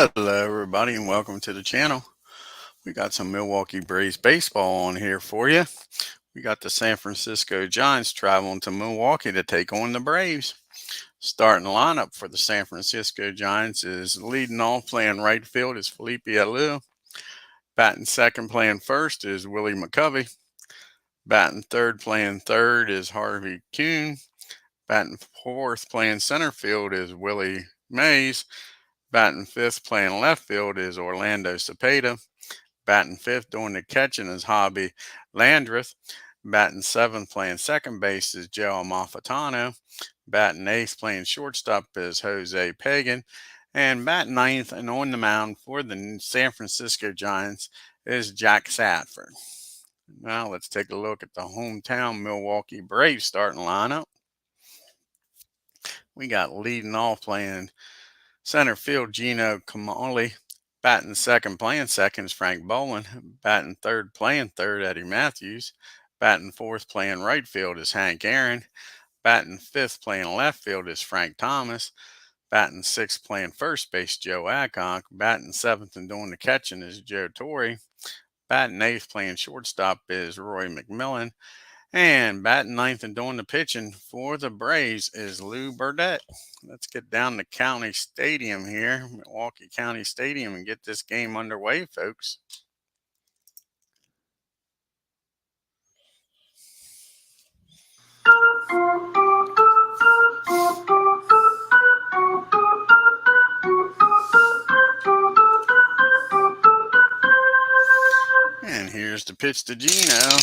Hello, everybody, and welcome to the channel. We got some Milwaukee Braves baseball on here for you. We got the San Francisco Giants traveling to Milwaukee to take on the Braves. Starting lineup for the San Francisco Giants is leading off playing right field is Felipe Alou. Batting second playing first is Willie McCovey. Batting third playing third is Harvey Kuhn. Batting fourth playing center field is Willie Mays. Batting fifth playing left field is Orlando Cepeda. Batting fifth doing the catching is Hobby Landreth. Batting seventh playing second base is Joe Amalfitano. Batting eighth playing shortstop is Jose Pagan. And batting ninth and on the mound for the San Francisco Giants is Jack Sadford. Now let's take a look at the hometown Milwaukee Braves starting lineup. We got leading off playing center field Gino Camoli. Batting second playing second is Frank Boland. Batting third playing third Eddie Matthews. Batting fourth playing right field is Hank Aaron. Batting fifth playing left field is Frank Thomas. Batting sixth playing first base Joe Adcock. Batting seventh and doing the catching is Joe Torre. Batting eighth playing shortstop is Roy McMillan. And batting ninth and doing the pitching for the Braves is Lou Burdette. Let's get down to County Stadium here, Milwaukee County Stadium, and get this game underway, folks. And here's the pitch to Gino.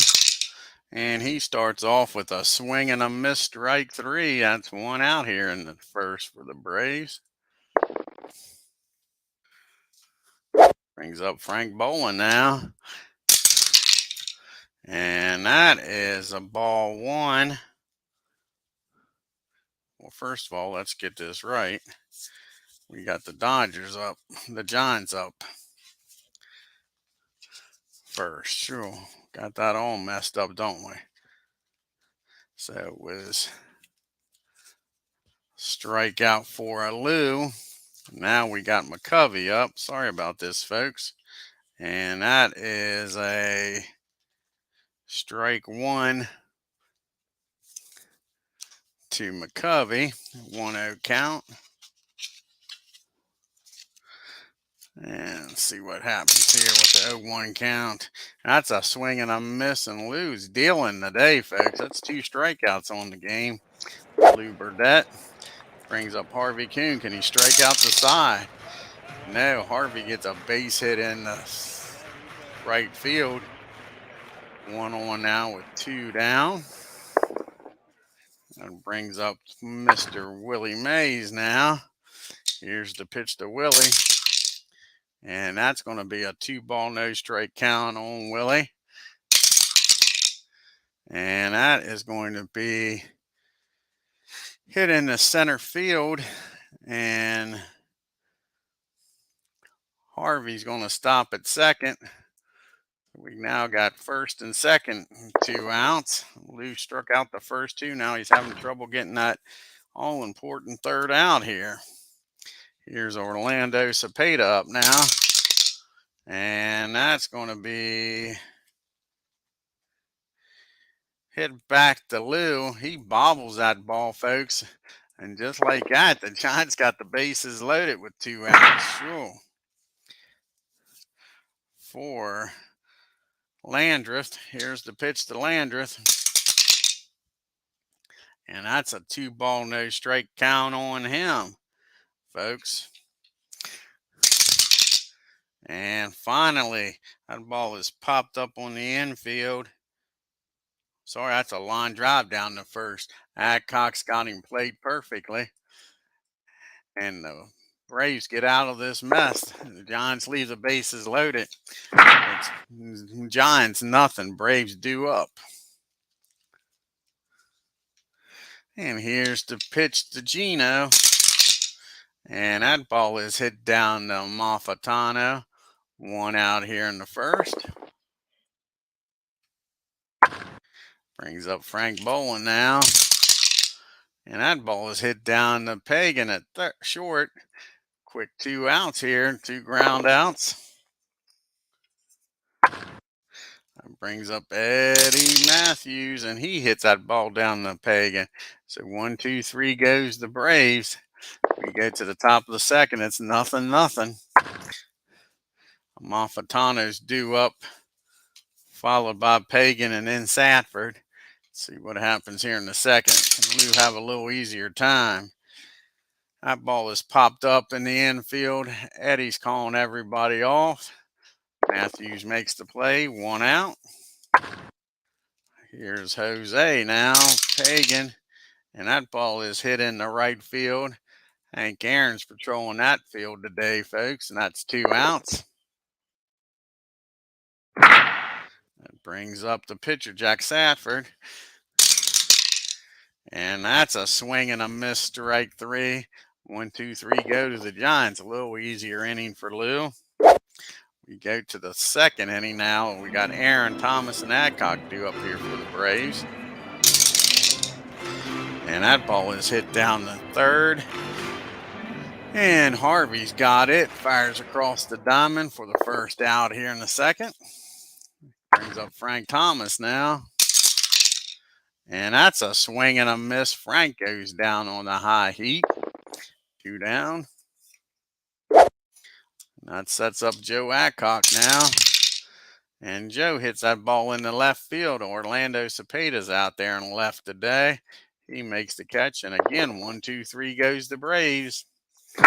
And he starts off with a swing and a miss, strike three. That's one out here in the first for the Braves. Brings up Frank Boland now. And that is a ball one. Well, first of all, let's get this right. We got the Dodgers up, the Giants up first. Sure, got that all messed up, don't we? So it was strikeout for Alou. Now we got McCovey up. Sorry about this, folks. And that is a strike one to McCovey. 1-0 count. And see what happens here with the 0-1 count. That's a swing and a miss, and Lou's dealing today, folks. That's two strikeouts on the game. Lou Burdette brings up Harvey Kuhn. Can he strike out the side? No, Harvey gets a base hit in the right field. 1 on now with 2 down. And brings up Mr. Willie Mays now. Here's the pitch to Willie. And that's going to be a 2-ball, no strike count on Willie. And that is going to be hit in the center field. And Harvey's going to stop at second. We now got first and second, 2 outs. Lou struck out the first 2. Now he's having trouble getting that all-important third out here. Here's Orlando Cepeda up now. And that's going to be hit back to Lou. He bobbles that ball, folks. And just like that, the Giants got the bases loaded with 2 outs. Sure. For Landreth. Here's the pitch to Landreth. And that's a 2-ball, no strike count on him, folks. And finally, that ball is popped up on the infield. Sorry, that's a line drive down the first. Adcock's got him played perfectly. And the Braves get out of this mess. The Giants leave the bases loaded. It's Giants nothing. Braves due up. And here's the pitch to Gino. And that ball is hit down to Amalfitano. 1 out here in the first. Brings up Frank Boland now. And that ball is hit down to Pagan at short. quick 2 outs here, 2 ground outs. That brings up Eddie Matthews, and he hits that ball down the peg. So 1, 2, 3 goes the Braves. We go to the top of the second. It's 0-0. Amalfitano's due up, followed by Pagan and then Sanford. Let's see what happens here in the second. Can Lou have a little easier time? That ball is popped up in the infield. Eddie's calling everybody off. Matthews makes the play, 1 out. Here's Jose now, Pagan, and that ball is hit in the right field. Hank Aaron's patrolling that field today, folks, and that's 2 outs. That brings up the pitcher, Jack Sanford. And that's a swing and a miss, strike 3. 1, 2, 3 go to the Giants. A little easier inning for Lou. We go to the second inning now. We got Aaron, Thomas, and Adcock due up here for the Braves. And that ball is hit down the third. And Harvey's got it. Fires across the diamond for the first out here in the second. Brings up Frank Thomas now. And that's a swing and a miss. Frank goes down on the high heat. 2 down. That sets up Joe Adcock now. And Joe hits that ball in the left field. Orlando Cepeda's out there and left today. He makes the catch. And again, 1, 2, 3 goes the Braves. We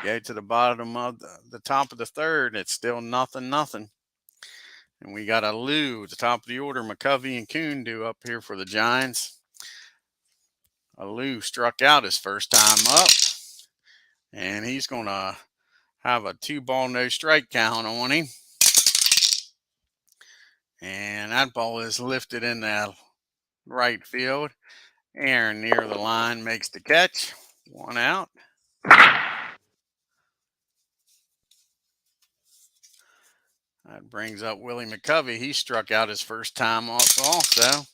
go to the bottom of the top of the third. It's still 0-0. And we got a Lou at the top of the order. McCovey and Kuhn due up here for the Giants. A Lou struck out his first time up. And he's going to have a 2-ball no strike count on him. And that ball is lifted in the right field. Aaron near the line makes the catch. 1 out. That brings up Willie McCovey. He struck out his first time also.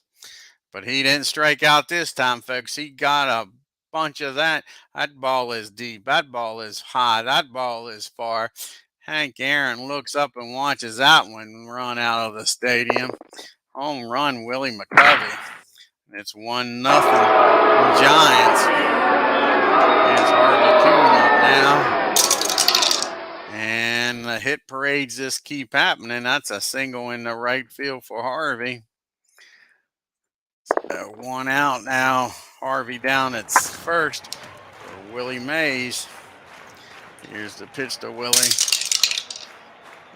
But he didn't strike out this time, folks. He got a bunch of that. That ball is deep. That ball is high. That ball is far. Hank Aaron looks up and watches that one run out of the stadium. Home run, Willie McCovey. It's 1-0 Giants. There's Harvey Kuhn up now. And the hit parades just keep happening. That's a single in the right field for Harvey. So 1 out now. Harvey down at first for Willie Mays. Here's the pitch to Willie.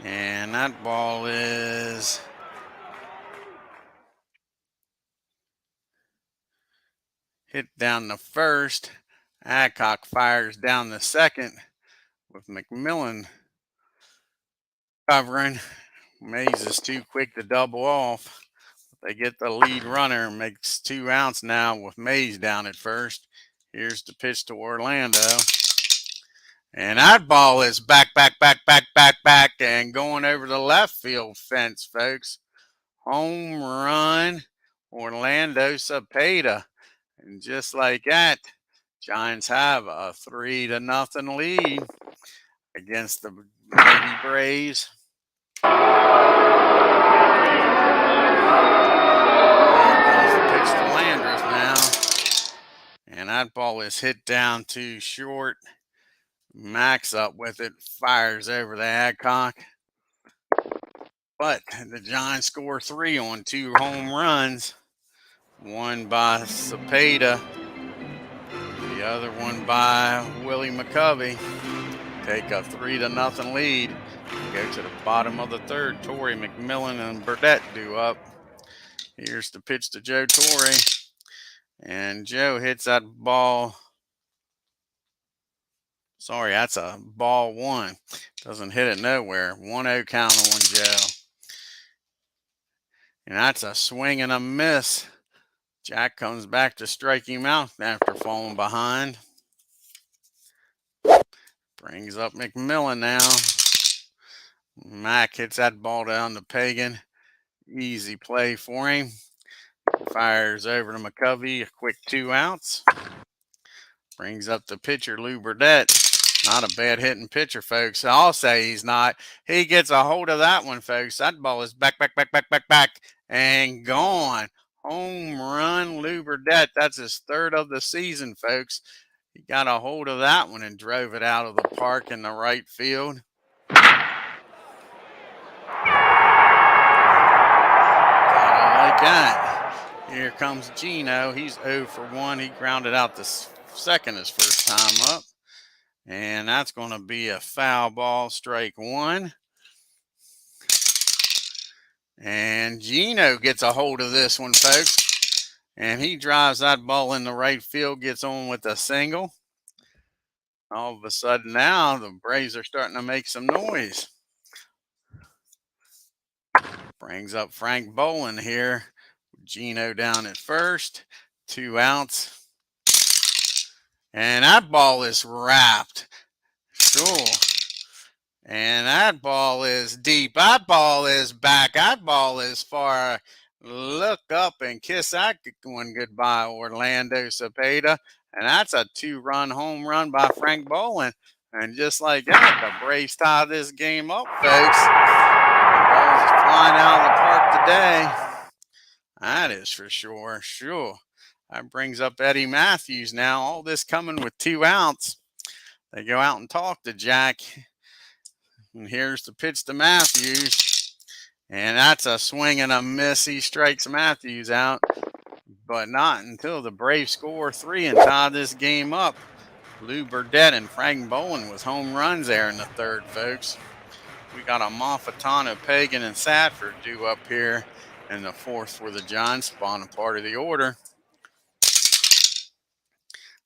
And that ball is hit down the first. Adcock fires down the second with McMillan covering. Mays is too quick to double off. They get the lead runner, makes 2 outs now with Mays down at first. Here's the pitch to Orlando. And that ball is back, and going over the left field fence, folks. Home run, Orlando Cepeda. And just like that, Giants have a 3-0 lead against the Lady Braves. Here comes the pitch to Landreth now. And that ball is hit down too short. Max up with it, fires over the Adcock. But the Giants score 3 on 2 home runs. One by Cepeda, the other one by Willie McCovey. Take a 3-0 lead. Go to the bottom of the third. Torrey, McMillan, and Burdette due up. Here's the pitch to Joe Torrey. And Joe hits that ball. Sorry, that's a ball 1. Doesn't hit it nowhere. 1-0 count on Joe. And that's a swing and a miss. Jack comes back to strike him out after falling behind. Brings up McMillan now. Mack hits that ball down to Pagan. Easy play for him. Fires over to McCovey. A quick 2 outs. Brings up the pitcher, Lou Burdette. Not a bad hitting pitcher, folks. I'll say he's not. He gets a hold of that one, folks. That ball is back, and gone. Home run, Lou Burdette. That's his third of the season, folks. He got a hold of that one and drove it out of the park in the right field. Gotta like that. Here comes Gino. He's 0 for 1. He grounded out the second his first time up. And that's going to be a foul ball, strike one. And Gino gets a hold of this one, folks. And he drives that ball in the right field, gets on with a single. All of a sudden now, the Braves are starting to make some noise. Brings up Frank Boland here. Gino down at first. 2 outs. And that ball is wrapped. Sure. And that ball is deep. That ball is back. That ball is far. Look up and kiss that one goodbye, Orlando Cepeda. And that's a 2-run home run by Frank Boland. And just like that, the Braves tie this game up, folks. The ball's flying out of the park today. That is for sure. Sure. That brings up Eddie Matthews now. All this coming with 2 outs. They go out and talk to Jack. And here's the pitch to Matthews. And that's a swing and a miss. He strikes Matthews out. But not until the Braves score 3 and tie this game up. Lou Burdette and Frank Boland with home runs there in the third, folks. We got a Malfitano, Pagan, and Sadford due up here in the fourth for the Giants, spawn a part of the order.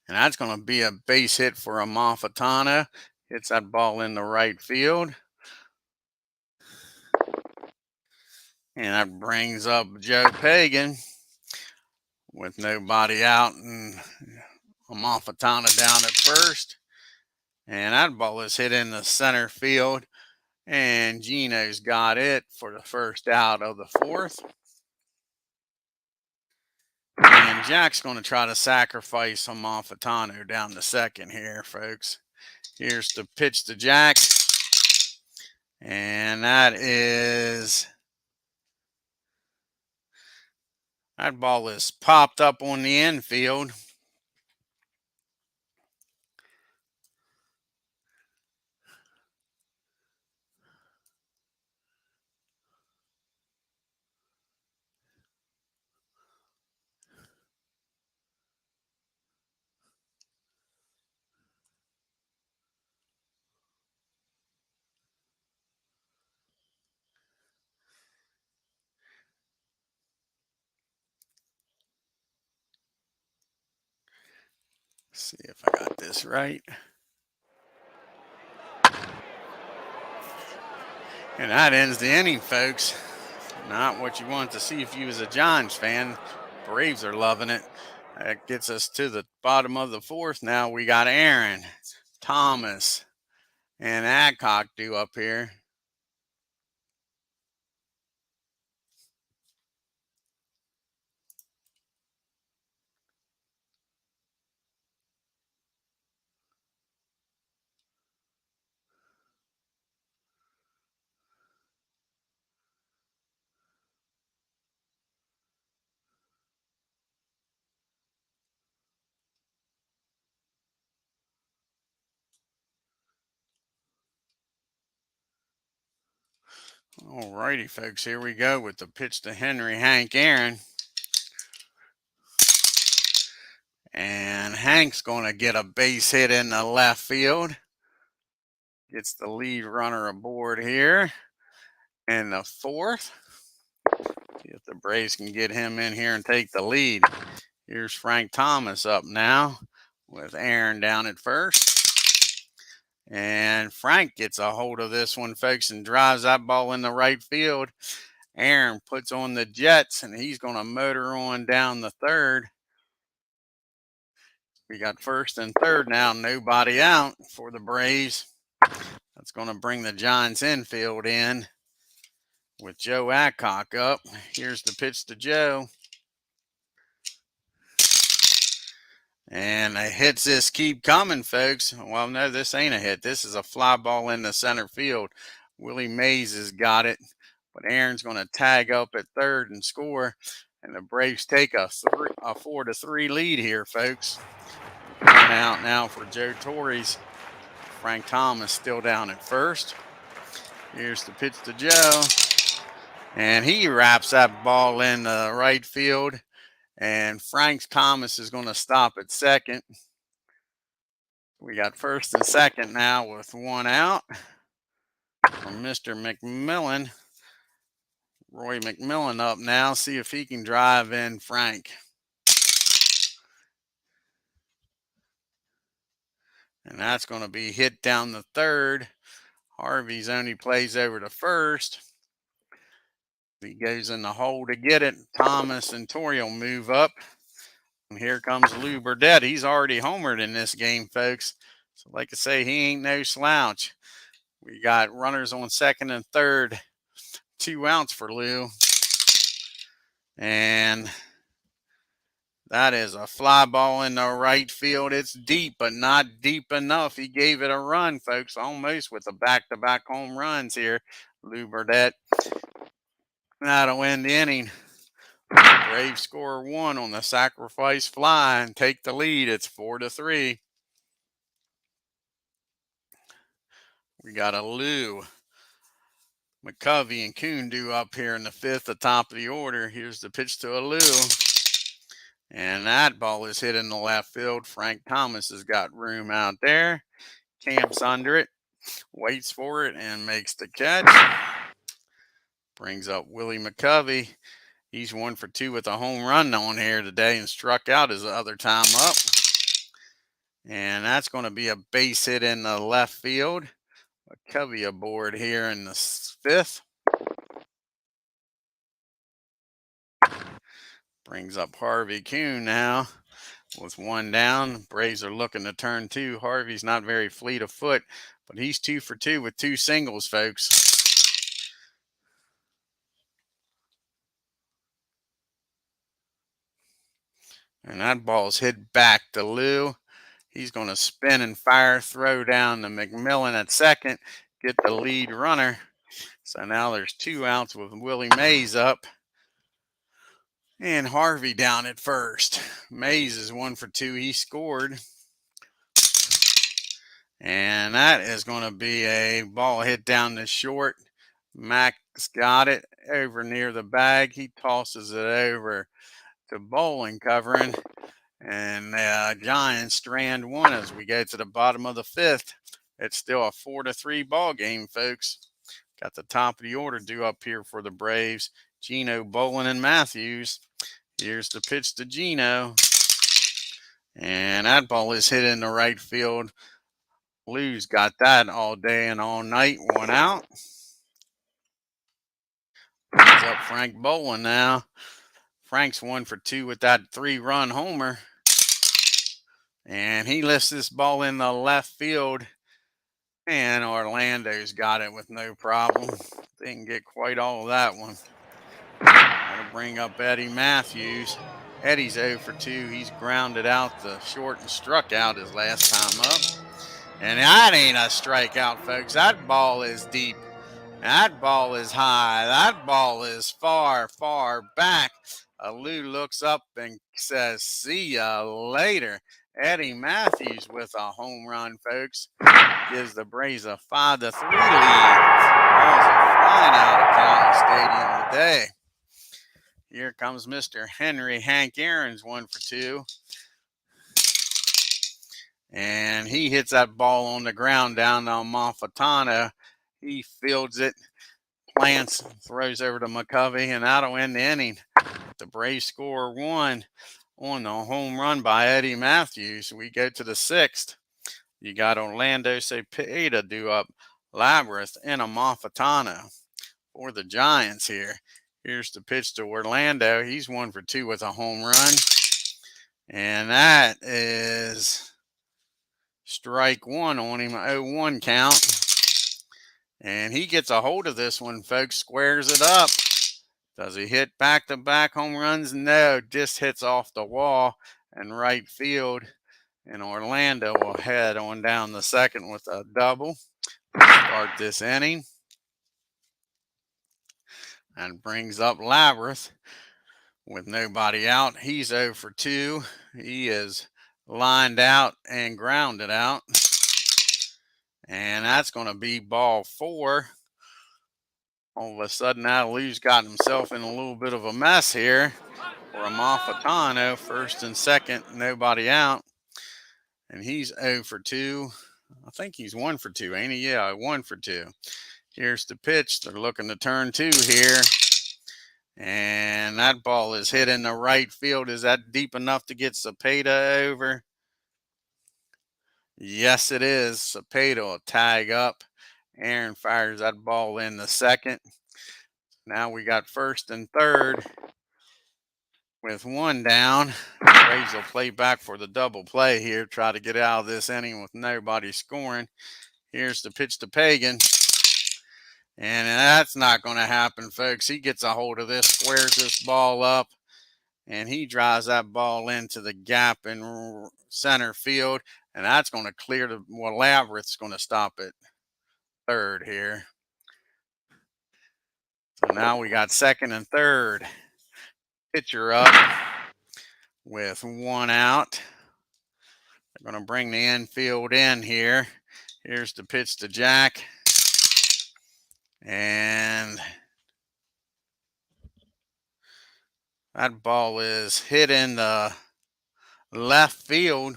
And that's going to be a base hit for a Malfitano. Hits that ball in the right field. And that brings up Joe Pagan with nobody out and Malfitano down at first. And that ball is hit in the center field. And Gino's got it for the first out of the fourth. And Jack's going to try to sacrifice Malfitano down the second here, folks. Here's the pitch to Jack. And that ball is popped up on the infield. Let's see if I got this right. And that ends the inning, folks. Not what you want to see if you was a Giants fan. Braves are loving it. That gets us to the bottom of the fourth. Now we got Aaron, Thomas, and Adcock due up here. All righty, folks. Here we go with the pitch to Henry Hank Aaron. And Hank's going to get a base hit in the left field. Gets the lead runner aboard here in the fourth. See if the Braves can get him in here and take the lead. Here's Frank Thomas up now with Aaron down at first. And Frank gets a hold of this one, folks, and drives that ball in the right field. Aaron puts on the Jets, and he's going to motor on down the third. We got first and third now, nobody out for the Braves. That's going to bring the Giants infield in with Joe Adcock up. Here's the pitch to Joe. And the hits just keep coming, folks. Well, no, this ain't a hit. This is a fly ball in the center field. Willie Mays has got it, but Aaron's going to tag up at third and score. And the Braves take a 4-3 lead here, folks. One out now for Joe Torres. Frank Thomas still down at first. Here's the pitch to Joe. And he wraps that ball in the right field. And Frank Thomas is going to stop at second. We got first and second now with one out from Mr. McMillan. Roy McMillan up now. See if he can drive in Frank. And that's going to be hit down the third. Harvey's only plays over to first. He goes in the hole to get it. Thomas and Torrey will move up. And here comes Lou BRDETTE. He's already homered in this game, folks. So like I say, he ain't no slouch. We got runners on second and third. 2 outs for Lou. And that is a fly ball in the right field. It's deep, but not deep enough. He gave it a run, folks, almost with the back-to-back home runs here. Lou BRDETTE. That'll end the inning. The Braves score 1 on the sacrifice fly and take the lead. It's 4-3. We got a Lou, McCovey, and Kuhn due up here in the 5th, the top of the order. Here's the pitch to a Lou. And that ball is hit in the left field. Frank Thomas has got room out there. Camps under it, waits for it, and makes the catch. Brings up Willie McCovey. He's 1 for 2 with a home run on here today and struck out his other time up. And that's going to be a base hit in the left field. McCovey aboard here in the 5th. Brings up Harvey Kuhn now with 1 down. Braves are looking to turn 2. Harvey's not very fleet of foot, but he's 2 for 2 with 2 singles, folks. And that ball's hit back to Lou. He's going to spin and fire, throw down to McMillan at second, get the lead runner. So now there's 2 outs with Willie Mays up. And Harvey down at first. Mays is 1 for 2. He scored. And that is going to be a ball hit down the short. Mac's got it over near the bag. He tosses it over to Bowling covering. And the Giants strand 1 as we go to the bottom of the 5th. It's still a 4-3 ball game, folks. Got the top of the order due up here for the Braves. Gino, Bowling, and Matthews. Here's the pitch to Gino. And that ball is hit in the right field. Lou's got that all day and all night. 1 out. Brings up Frank Bowling now. Frank's 1 for 2 with that 3-run homer. And he lifts this ball in the left field. And Orlando's got it with no problem. Didn't get quite all of that one. That'll bring up Eddie Matthews. Eddie's 0 for 2. He's grounded out the short and struck out his last time up. And that ain't a strikeout, folks. That ball is deep. That ball is high. That ball is far, far back. Lou looks up and says, "See ya later." Eddie Matthews with a home run, folks. Gives the Braves a 5-3 lead. Balls are flying out of County Stadium today. Here comes Mr. Henry Hank Aaron's 1 for 2. And he hits that ball on the ground down to Malfitano. He fields it, plants, throws over to McCovey, and that'll end the inning. The Braves score 1 on the home run by Eddie Matthews. We go to the 6th. You got Orlando Cepeda due up Labyrinth and Malfitano for the Giants here. Here's the pitch to Orlando. He's 1 for 2 with a home run. And that is strike 1 on him, 0-1 count. And he gets a hold of this one, folks, squares it up. Does he hit back-to-back home runs? No, just hits off the wall. in right field. And Orlando will head on down the second with a double to start this inning. And brings up Labyrinth with nobody out. He's 0 for 2. He is lined out and grounded out. And that's going to be ball 4. All of a sudden, Adeleu's got himself in a little bit of a mess here. For Amalfitano, first and second, nobody out. And he's 0 for 2. I think he's 1 for 2, ain't he? Yeah, 1 for 2. Here's the pitch. They're looking to turn 2 here. And that ball is hit in the right field. Is that deep enough to get Cepeda over? Yes, it is. Cepeda will tag up. Aaron fires that ball in the second. Now we got first and third with 1 down. Braves will play back for the double play here. Try to get out of this inning with nobody scoring. Here's the pitch to Pagan. And that's not going to happen, folks. He gets a hold of this, squares this ball up, and he drives that ball into the gap in center field. And that's going to clear the, well, Labyrinth's going to stop at third here. So now we got second and third. Pitcher up with 1 out. They're going to bring the infield in here. Here's the pitch to Jack. And that ball is hit in the left field.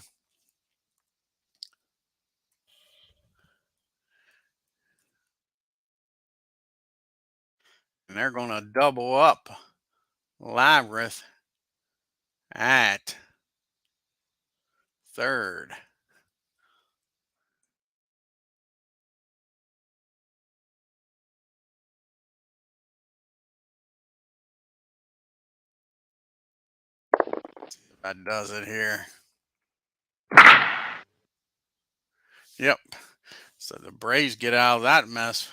And they're going to double up Labyrinth at third. That does it here. Yep. So the Braves get out of that mess.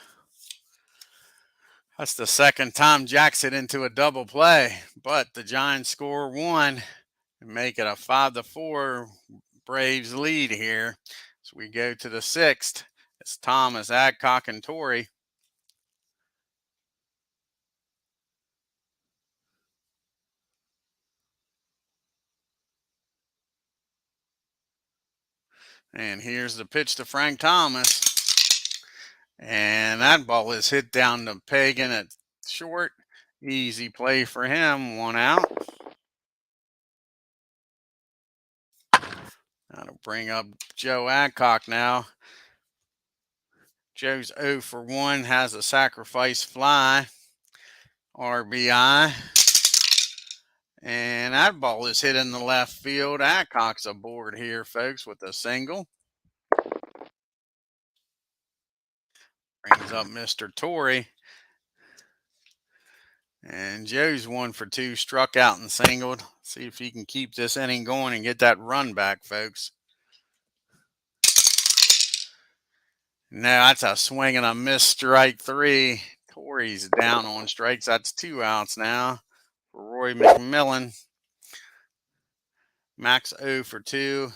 That's the second time Jack's hit into a double play, but the Giants score 1 and make it a 5-4 Braves lead here. So we go to the 6th. It's Thomas, Adcock, and Torrey. And here's the pitch to Frank Thomas. And that ball is hit down to Pagan at short. Easy play for him. 1 out. That'll bring up Joe Adcock now. Joe's 0 for 1, has a sacrifice fly. RBI. And that ball is hit in the left field. Adcock's aboard here, folks, with a single. Brings up Mr. Torrey. And Joe's 1 for 2, struck out and singled. See if he can keep this inning going and get that run back, folks. No, that's a swing and a miss, strike 3. Torrey's down on strikes. That's 2 outs now for Roy McMillan. Max 0 for 2.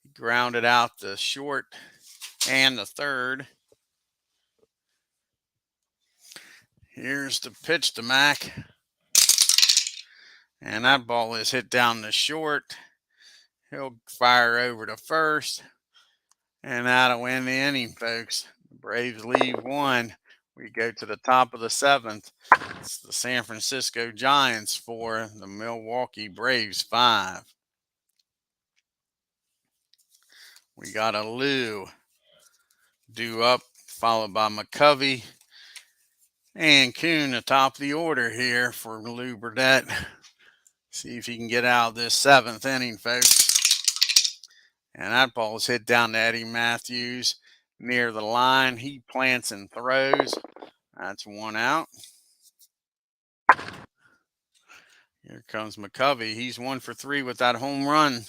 He grounded out the short and the third. Here's the pitch to Mac. And that ball is hit down the short. He'll fire over to first. And that'll win the inning, folks. The Braves leave 1. We go to the top of the 7th. It's the San Francisco Giants 4, the Milwaukee Braves 5. We got a Lou due up, followed by McCovey and Kuhn atop the order here for Lou Burdette. See if he can get out of this 7th inning, folks. And that ball is hit down to Eddie Matthews near the line. He plants and throws. That's 1 out. Here comes McCovey. He's 1 for 3 with that home run.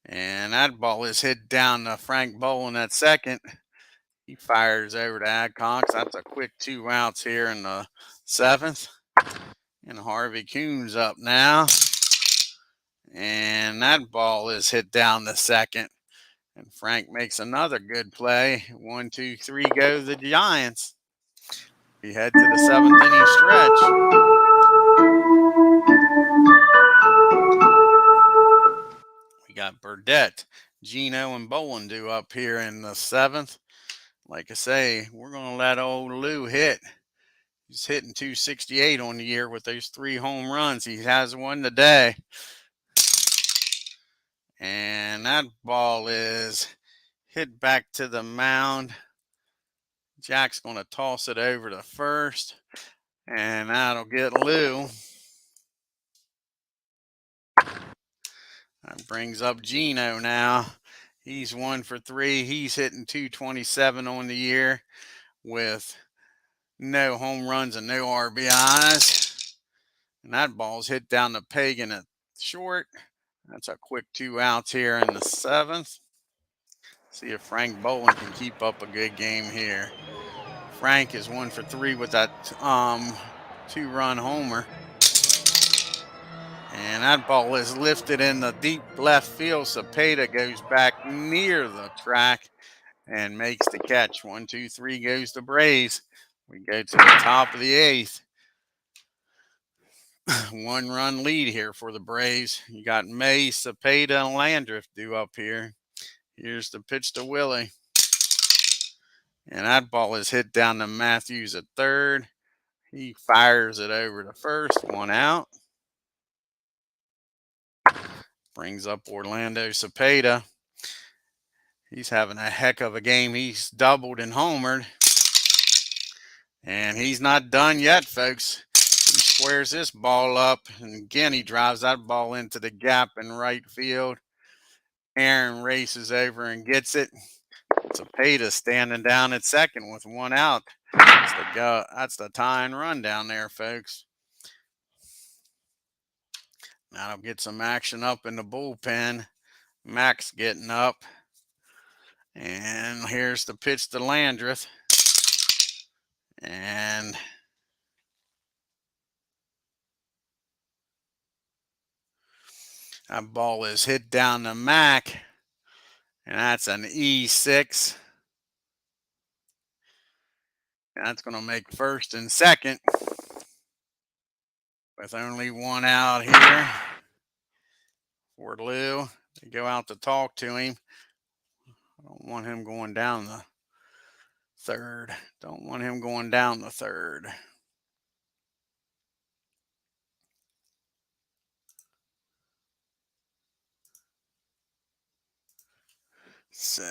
And that ball is hit down to Frank Bolin at second. He fires over to Adcock. That's a quick 2 outs here in the 7th. And Harvey Kuhn's up now. And that ball is hit down the second. And Frank makes another good play. 1, 2, 3 go the Giants. We head to the 7th inning stretch. We got BRDETTE, Gino, and Bolin due up here in the 7th. Like I say, we're going to let old Lou hit. He's hitting 268 on the year with those 3 home runs. He has one today. And that ball is hit back to the mound. Jack's going to toss it over to first. And that'll get Lou. That brings up Gino now. He's 1 for 3. He's hitting 227 on the year with no home runs and no RBIs. And that ball's hit down to Pagan at short. That's a quick 2 outs here in the 7th. See if Frank Bolin can keep up a good game here. Frank is 1 for 3 with that 2-run homer. And that ball is lifted in the deep left field. Cepeda goes back near the track and makes the catch. 1, 2, 3 goes the Braves. We go to the top of the 8th. 1-run lead here for the Braves. You got May, Cepeda, and Landreth due up here. Here's the pitch to Willie. And that ball is hit down to Matthews at third. He fires it over to first. 1 out. Brings up Orlando Cepeda. He's having a heck of a game. He's doubled and homered. And he's not done yet, folks. He squares this ball up. And again, he drives that ball into the gap in right field. Aaron races over and gets it. Cepeda standing down at second with 1 out. That's the tying run down there, folks. Now I'll get some action up in the bullpen. Max getting up. And here's the pitch to Landreth. And that ball is hit down to Mac. And that's an E6. That's going to make first and second. With only 1 out here for Lou. They go out to talk to him. I don't want him going down the third. Don't want him going down the third. So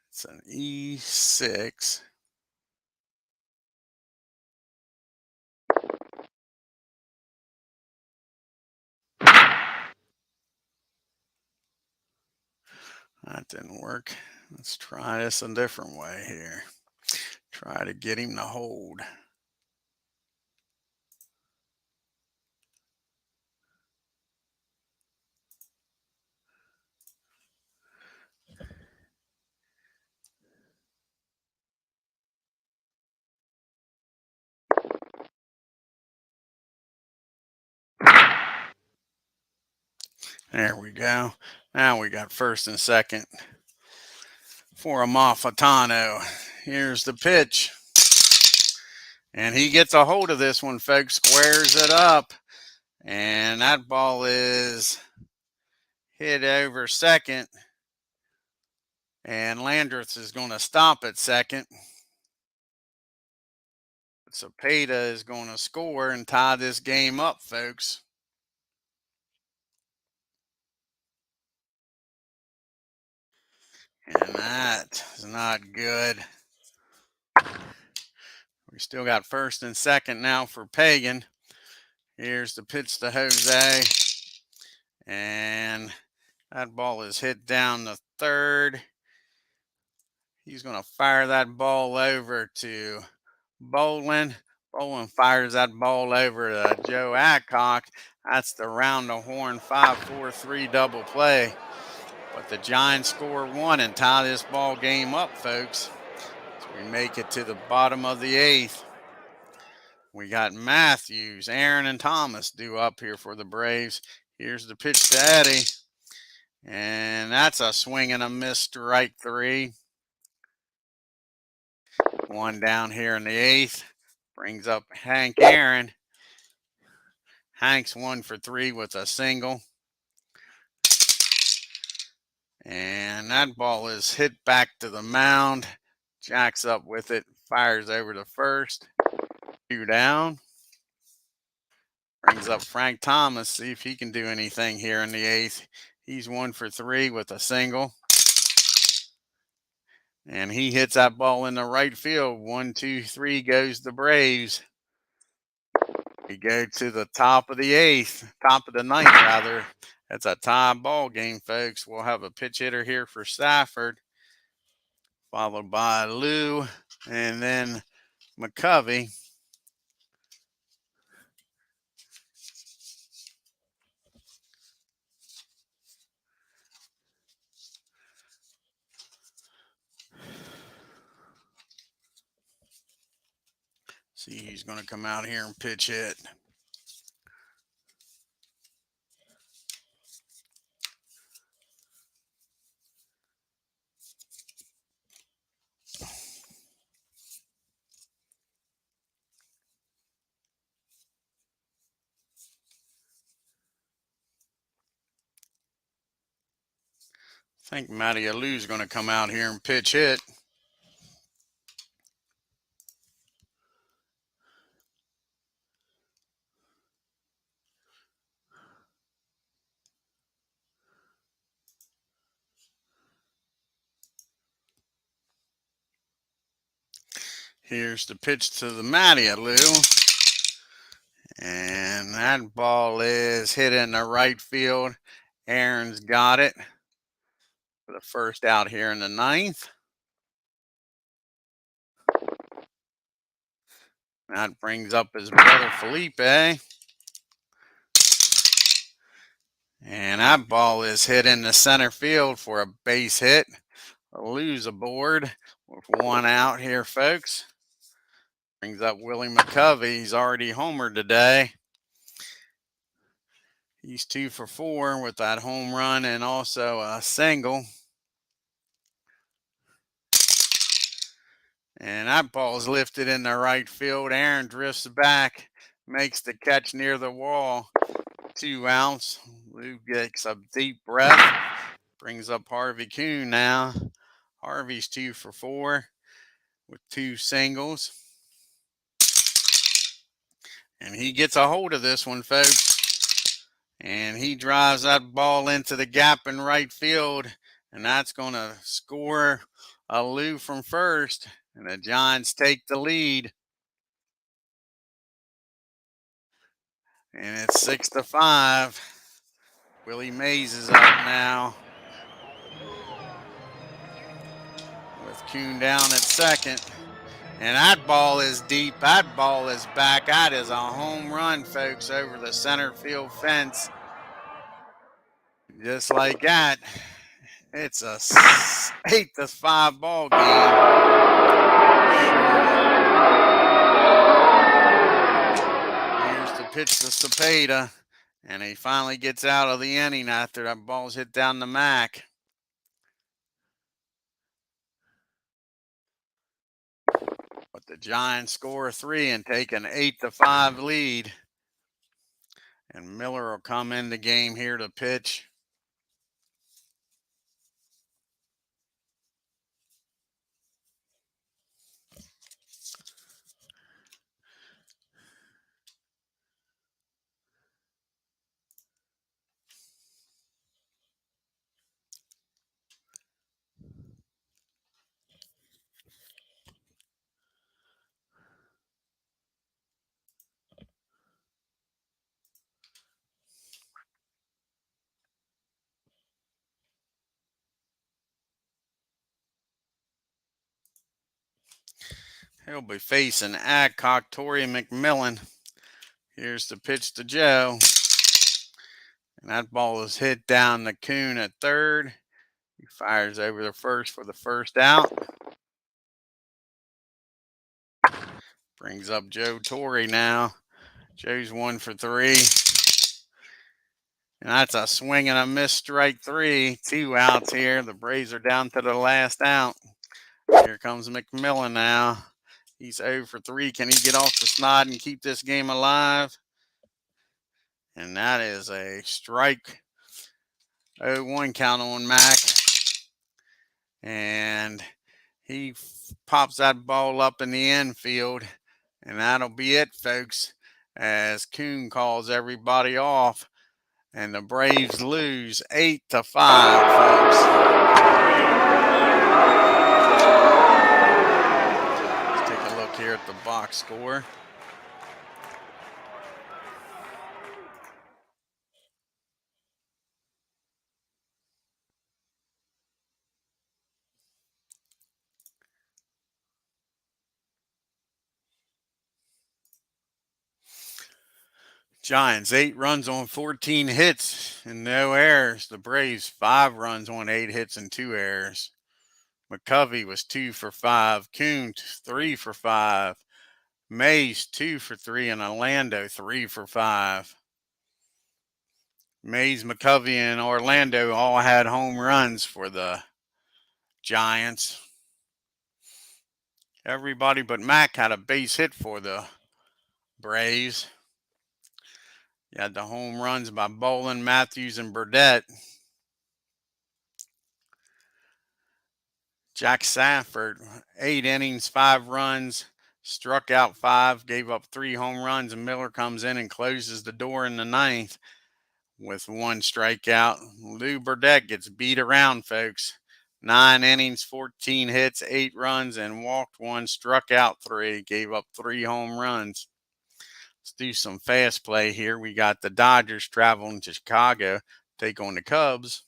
it's an E6. That didn't work. Let's try this a different way here. Try to get him to hold. There we go. Now we got first and second for Amalfitano. Here's the pitch. And he gets a hold of this one, folks. Squares it up. And that ball is hit over second. And Landreth is going to stop at second. Cepeda is going to score and tie this game up, folks. And that is not good. We still got first and second now for Pagan. Here's the pitch to Jose. And that ball is hit down the third. He's going to fire that ball over to Bolin. Bolin fires that ball over to Joe Adcock. That's the round the horn 5-4-3 double play. But the Giants score 1 and tie this ball game up, folks. So we make it to the bottom of the 8th. We got Matthews, Aaron, and Thomas due up here for the Braves. Here's the pitch to Eddie. And that's a swing and a miss, strike 3. One down here in the 8th. Brings up Hank Aaron. Hank's 1 for 3 with a single. And that ball is hit back to the mound. Jacks up with it, fires over to first. 2 down. Brings up Frank Thomas, see if he can do anything here in the 8th. He's 1 for 3 with a single. And he hits that ball in the right field. 1, 2, 3 goes the Braves. We go to the top of the 8th, top of the 9th rather. It's a tie ball game, folks. We'll have a pitch hitter here for Stafford, followed by Lou, and then McCovey. See, he's going to come out here and pitch hit. I think Matty Alou's going to come out here and pitch hit. Here's the pitch to the Matty Alou. And that ball is hit in the right field. Aaron's got it for the first out here in the 9th. That brings up his brother Felipe. And that ball is hit in the center field for a base hit. Alou's aboard with 1 out here, folks. Brings up Willie McCovey. He's already homered today. He's 2 for 4 with that home run and also a single. And that ball is lifted in the right field. Aaron drifts back, makes the catch near the wall. 2 outs. Lou gets a deep breath. Brings up Harvey Kuhn now. Harvey's 2 for 4 with 2 singles. And he gets a hold of this one, folks. And he drives that ball into the gap in right field. And that's going to score a Lou from first. And the Giants take the lead. And it's 6-5. Willie Mays is up now with Kuhn down at second. And that ball is deep. That ball is back. That is a home run, folks, over the center field fence. Just like that. It's a 8-5 ball game. Here's the pitch to Cepeda. And he finally gets out of the inning after that ball's hit down the MAC. But the Giants score 3 and take an 8-5 lead. And Miller will come in the game here to pitch. He'll be facing Adcock, Torrey McMillan. Here's the pitch to Joe. And that ball is hit down the Kuhn at third. He fires over the first for the first out. Brings up Joe Torre now. Joe's 1 for 3. And that's a swing and a miss, strike 3. 2 outs here. The Braves are down to the last out. Here comes McMillan now. He's 0 for 3. Can he get off the snide and keep this game alive? And that is a strike. 0-1 count on Mac. And he pops that ball up in the infield. And that'll be it, folks, as Kuhn calls everybody off. And the Braves lose 8-5, folks. Let's take a look here at the box score. Giants, 8 runs on 14 hits and no errors. The Braves, 5 runs on 8 hits and 2 errors. McCovey was 2 for 5. Kuhn, 3 for 5. Mays, 2 for 3. And Orlando, 3 for 5. Mays, McCovey, and Orlando all had home runs for the Giants. Everybody but Mac had a base hit for the Braves. You had the home runs by Bolin, Matthews, and BRDETTE. Jack Sanford, 8 innings, 5 runs, struck out 5, gave up 3 home runs, and Miller comes in and closes the door in the 9th with 1 strikeout. Lou BRDETTE gets beat around, folks. 9 innings, 14 hits, 8 runs, and walked 1, struck out 3, gave up 3 home runs. Let's do some fast play here. We got the Dodgers traveling to Chicago, take on the Cubs.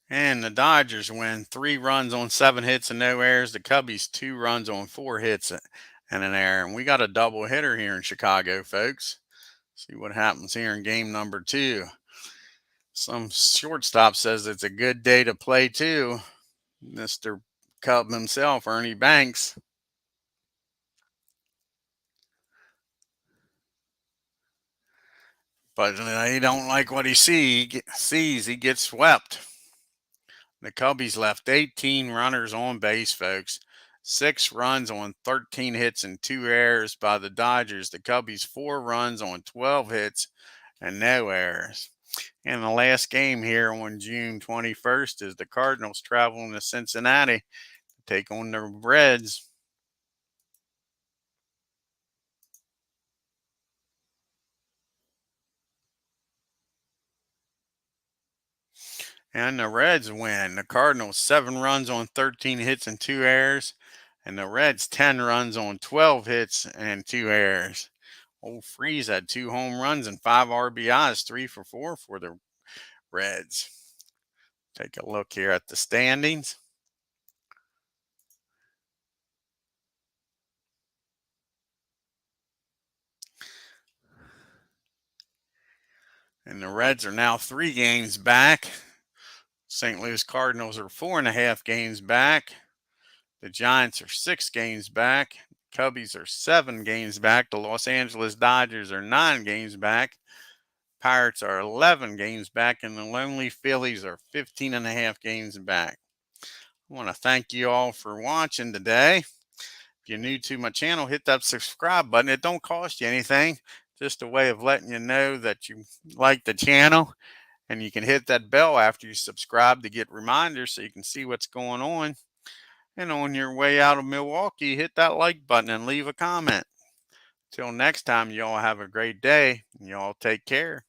And the Dodgers win 3 runs on 7 hits and no errors. The Cubbies 2 runs on 4 hits and an error. And we got a double hitter here in Chicago, folks. See what happens here in game number 2. Some shortstop says it's a good day to play too. Mr. Cub himself, Ernie Banks. But he don't like what he sees. He gets swept. The Cubbies left 18 runners on base, folks. 6 runs on 13 hits and 2 errors by the Dodgers. The Cubbies 4 runs on 12 hits and no errors. And the last game here on June 21st is the Cardinals traveling to Cincinnati to take on the Reds. And the Reds win. The Cardinals 7 runs on 13 hits and 2 errors. And the Reds 10 runs on 12 hits and 2 errors. Old Freeze had 2 home runs and 5 RBIs, 3 for 4 for the Reds. Take a look here at the standings. And the Reds are now 3 games back. St. Louis Cardinals are 4.5 games back. The Giants are 6 games back. Cubbies are 7 games back. The Los Angeles Dodgers are 9 games back. Pirates are 11 games back. And the Lonely Phillies are 15.5 games back. I want to thank you all for watching today. If you're new to my channel, hit that subscribe button. It don't cost you anything. Just a way of letting you know that you like the channel. And you can hit that bell after you subscribe to get reminders so you can see what's going on. And on your way out of Milwaukee, hit that like button and leave a comment. Till next time, y'all have a great day. Y'all take care.